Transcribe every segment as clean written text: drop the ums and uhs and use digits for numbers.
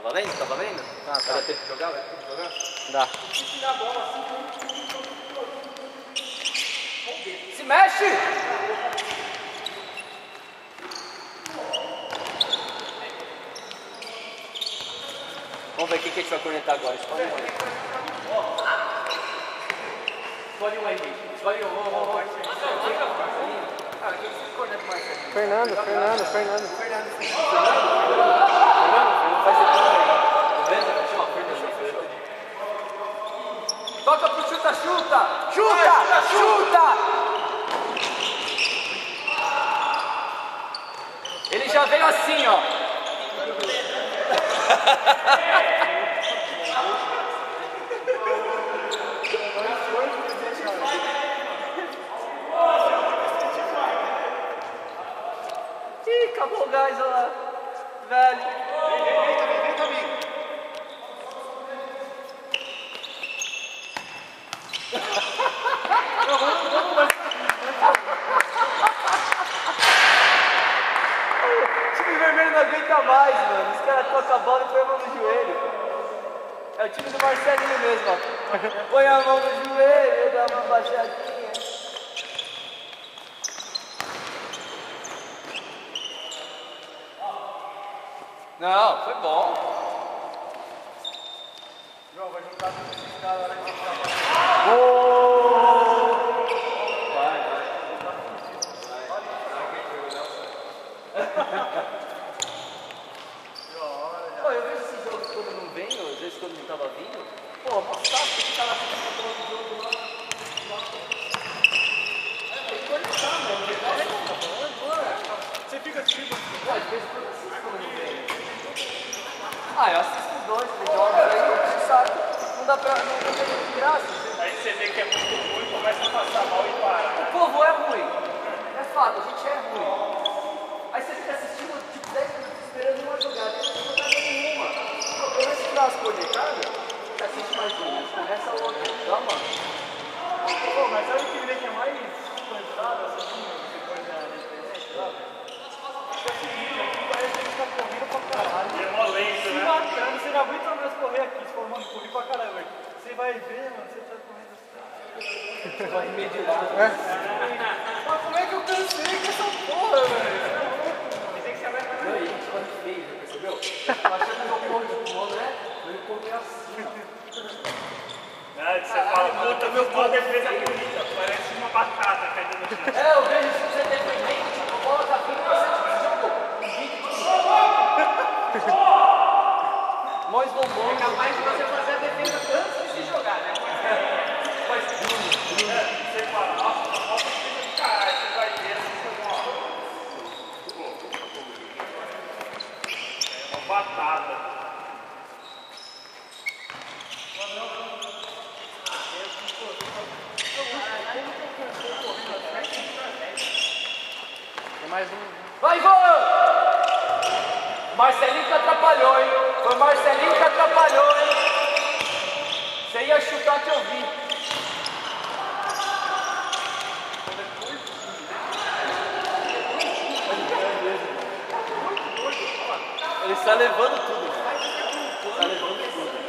valendo? Tá valendo? Tá. Dá tempo de jogar? Vai ter que jogar? Dá. Se tirar a bola assim, se mexe! Vamos ver quem que a gente vai conectar agora. Escolhe um aí. Escolhe um aí, gente. Escolhe um. Ah, quem se conecta mais? Fernando. Fernando faz tudo aí. Beleza? Fechou? Fernando. Toca pro chuta! Ele já veio assim, ó. Ih, acabou o gás, olha lá. Velho. Vem também. O time vermelho não aguenta mais, mano. Os caras tocam a bola e põem a mão no joelho. É o time do Marcelinho mesmo, ó. Põe a mão no joelho, dá uma baixadinha. Não, foi bom. João, vai juntar com esses caras lá que tá. Pô, eu vejo esses jogos quando não vem, ou às vezes quando não tava vindo. Pô, uma saco que fica lá controlando o jogo lá. Tem que conectar, mano. Você fica assistindo? Pô, às vezes quando assisto quando não vem. Ah, eu assisto os 2, 3 jogos aí, eu saco. Não dá pra. Não tem graça. Aí você vê que é muito ruim, começa a passar mal e para. O povo é ruim. É fato, a gente é ruim. Aí você fica assistindo tipo 10 minutos esperando uma jogada, não tem jogada nenhuma. O problema é se tirar as conectadas, você assiste mais uma, começa a outra. Dá uma. Pô, mas sabe o que me deixa mais cansado assistindo depois da internet? Parece que a gente tá correndo pra caralho. É uma lenta, né? Se matando, você não aguenta mais correr aqui. Você fala, mano, corri pra caralho, velho. Você vai ver, mano, você tá correndo assim. Você vai meditar. Mas como é que eu cansei com essa porra, velho? Pensei que você vai fazer. Não, e a gente quase fez, já percebeu? Achando que eu corro de bola, né? Eu corri assim, ó. Você fala, puta, meu gol defesa bonita, parece uma batata caindo no chão. É, eu vejo se você defendendo, tipo, a bola tá vindo, você tipo, jogou. Um vídeo de mó eslombom. É capaz de você fazer a defesa antes de jogar, né? Mas Você fala, nossa, uma falta de defesa do caralho, você vai ver assim, uma batata. Tem mais um. vai, gol! Marcelinho que atrapalhou, hein? Foi o Marcelinho que atrapalhou, hein? Você ia chutar que eu vi. Ele está levando tudo, né? Está levando tudo.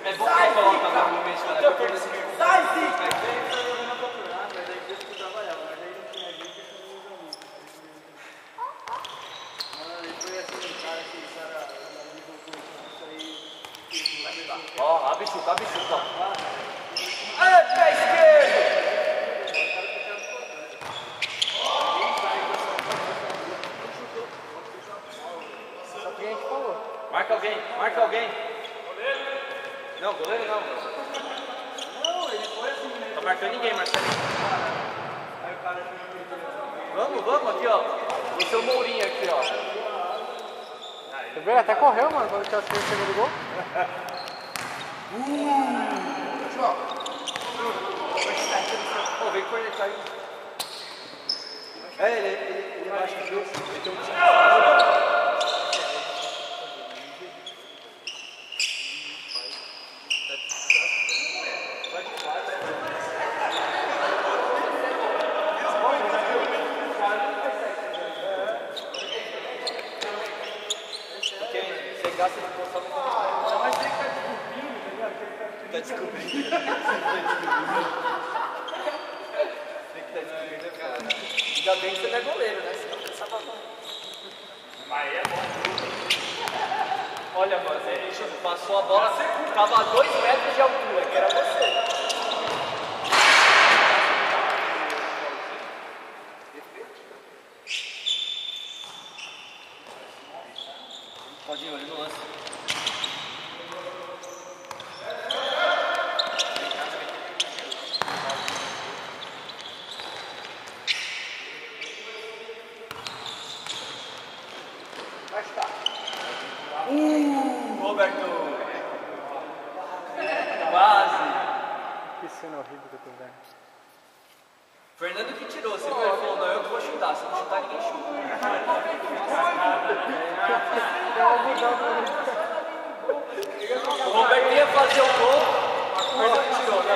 É bom que coloca normalmente lá. Sai, Zica! Ó, abre chuta, ó. Ai, pé esquerdo! Só que a gente falou. Marca alguém. Não, goleiro não. Não, ele foi assim, né? Tá marcando ninguém, Marcelinho. Aí o cara Vamos, aqui, ó. O seu Mourinho aqui, ó. Você vê? Até correu, mano, quando tinha o segundo gol. Pô, vem cornetar aí. É, ele debaixo do jogo. Meteu um time. Você gasta de consome com Mas tem que estar descobrindo, tá descobrindo. Tem que estar descobrindo, cara. Ainda bem que você não é goleiro, né? Senão pensava bom. Mas é bom. Olha, mano, ele passou a bola, tava a 2 metros de altura, que era você. Pode ir, olha no lance. Vai estar. Roberto. Quase. Que cena horrível que eu tô vendo. Fernando que tirou, você viu? Ele falou, não, eu que vou chutar. Se não chutar, ninguém chuta. O Roberto ia fazer o gol, mas ele tirou, né?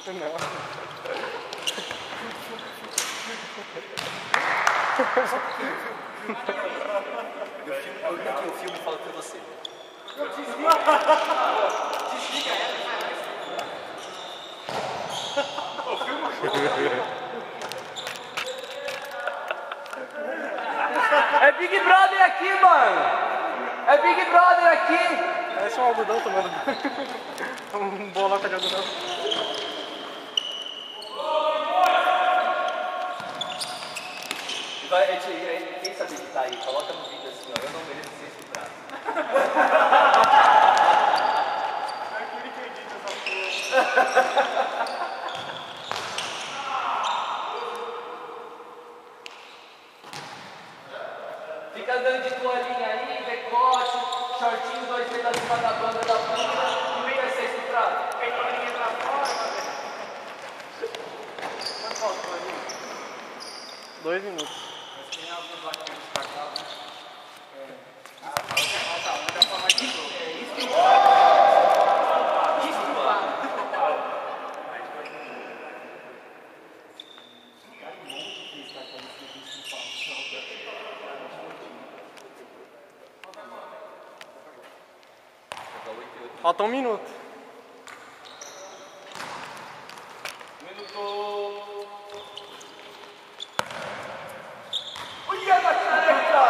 Não. Eu vi que o filme fala pra você. É Big Brother aqui, mano! É Big Brother aqui! Parece um algodão tomando um boloca de algodão. Quem sabe que tá aí? Coloca no vídeo assim, ó. Eu não mereço ser estuprado. É aquele que edita essa porra. Fica andando de toalhinha aí, decote, shortinho, 2 dedos acima da banda da bunda, e vem vai ser estuprado. Tem toalhinha pra fora, velho. Quanto falta, toalhinha? 2 minutos. Mas tem alguns lá que tem destacado, né? Falta um, dá pra mais de jogo. É isso que Falta 1 minuto. Olha na careca!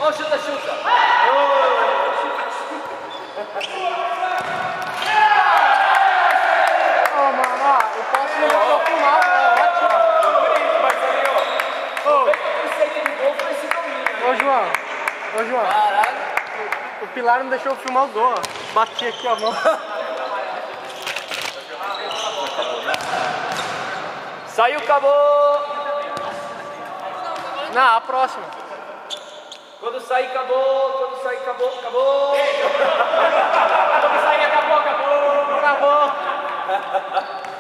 Ó, chuta, chuta! Ô, mano, ó, eu posso ir no final, bate. Ô, João. Caralho! O Pilar não deixou eu filmar o gol, ó. Bati aqui a mão. Saiu, acabou! Não, a próxima. Quando sair, acabou! Quando sair, acabou! Acabou! Quando sair, acabou! Acabou! Acabou.